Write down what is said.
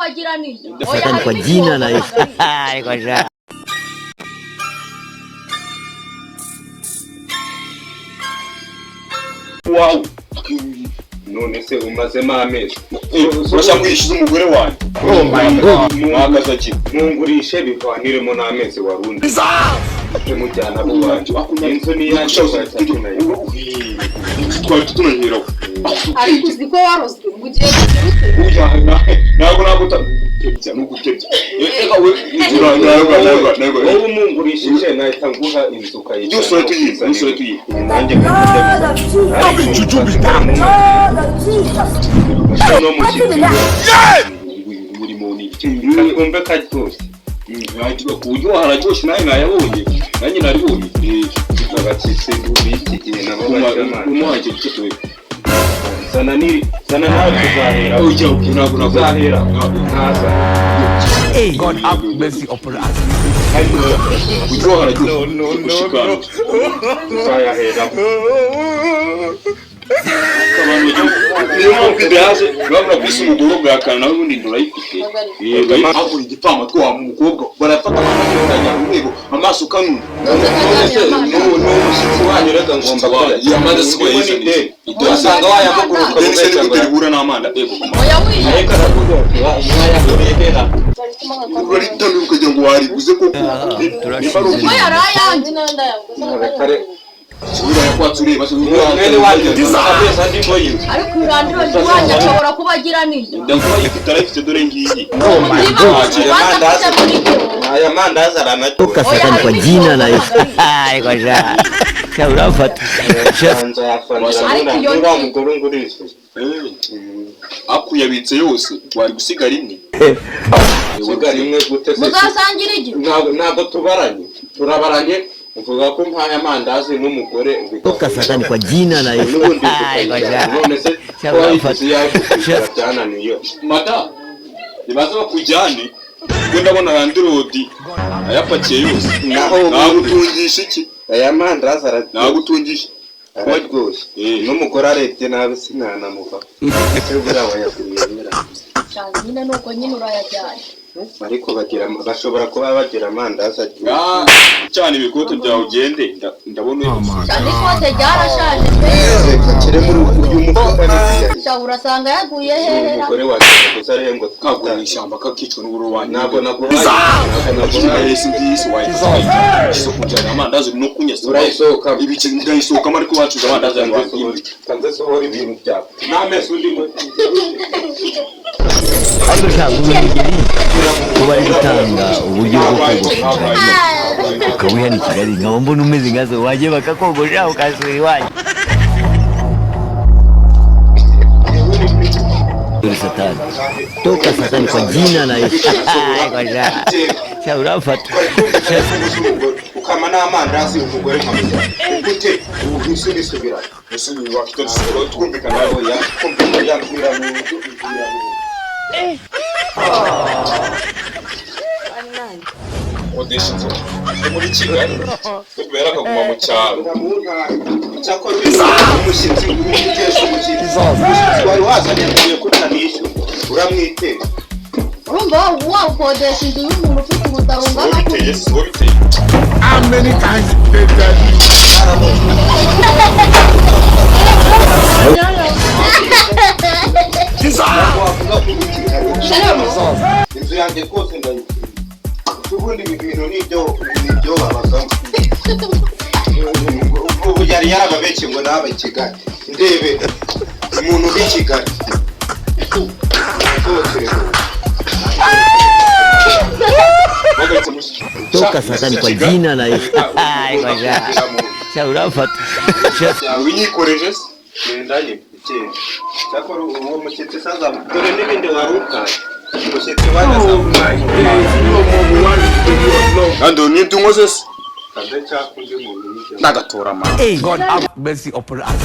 kubagira nini? Satan kwa jina la Yesu. Kwa jina. Wow. None se umazemo amezi urashakwishyuza umugore wanjye mwagaza mungurishe bivaniremo n'amezi warundi mujyana abo bantu inzu niyanjye twari tutunaheraho ariko uzi ko warozwe mu gihe ntabwo utabya no gutebya wowe umungurishije nahita nguha inzu ukayijyana byose tuyizi nanjye no muri moni kumbe karyose kuburyo hararyoshye nawe nayabonye nanjye naribonye abakitse b'iki gihe nabo umuhage gitoye sana nawe tuzahera tuzahera ntaza God have mercy upon us. kuburyo hararyoshye gushikana tuzayahera niyo mpamvu idahaje urabona ko isi umugore ubwakana nawe ubundi ndurayifite agura igipfama twaha mu mukobwa barafata amashyi y'urajya mu rwego amaso kanuni n'umushyitsi wanyu reka ngomba kuba yamaze si we yizaniye usanga wayamuguruka mu meza ngo rihura n'amanda ego ariko arakudoka mwayahuriye hera uraritamira ukagira ngo wariguze koko ko yarayanjye n'andayaguze Sura ya kwatsi ureba mwene wanjye abeza ndi moyo ariko irandiro ry'wanjye ashobora kubagira nini ndakuba ifite arifite dore ngiyi aya mandazi aranacho Toka Satan kwa jina la Yesu. Kwa jina. Urafuata. anza yafanira ngira mugoro ngurishe akuyabitse yose wari gusigara imwe sigara imwe gute se muzasangira iki ntabwo turabaranye uvuga ko mpaya mandazi n'umugore Toka Satan kwa jina la Yesu. Kwa jina. none se urafuata cyana niyo mata nibaza bakujyane ngo ndabona randirodi ayapakiye yose nagutungisha iki aya mandazi nagutungisha rwose n'umugore arebye nabi sinanamuva cyubura wayakuriye cyane nyine nuko nyine urayajyanye ariko bashobora kuba bagira amandazi cyane ibikoto byawe ugende ndabona cyane ikote ryarashaje kire muri uyu mufuka cyangwa urasanga yaguye hehe umugore waje kuzare ngo kagura ishyamba kakicwa n'uburo wanjye ntabwo naguhaye sinzi wayita iso kujyana amandazi no kunyesa urayisohoka ibice ndayisohokamo ariko bacuza amandazi yanjye kanze sohora ibintu byawe n'amezi ndimo Ariko cyangwa umugeri kuba ari gutanga uburyo bwo kogosha ukawiha ni Kigali nkaba mbona umeze nkazo wagiye bakakogosha ukasura iwanyu Satan. Toka Satan kwa jina la Yesu. Kwa jina. Urafuata. ukama n'amandazi umugore nkamujya gute ubusuri subira usuri wakitose twumvikana nawe ya kumva yambwira mu odesha nzo muri Kigali kubera akaguma mu cyaro cyakora umushyitsi umukesha umushyitsi wari wazanye kutanisha uramwitera urumva wakodesha inzu y'umuntu ufite ubudarunga biteye so biteye How many times did that? inzu yanjye kose ndayikuriye ubundi ibintu nibyo babagamo ubu yari yarababeshye ngo nabe Kigali ndebe umuntu uri Kigali Toka Satan kwa jina la Yesu. Kwa jina. Urafuata. Uyikoreje se ndanye ikindi cyakora uwo mushyitsi saza dore n'ibindi warukaye umushyitsi wanazamuye ando ni tungoze se kandi cyakunze mu bintu nagatora ma God have mercy upon us.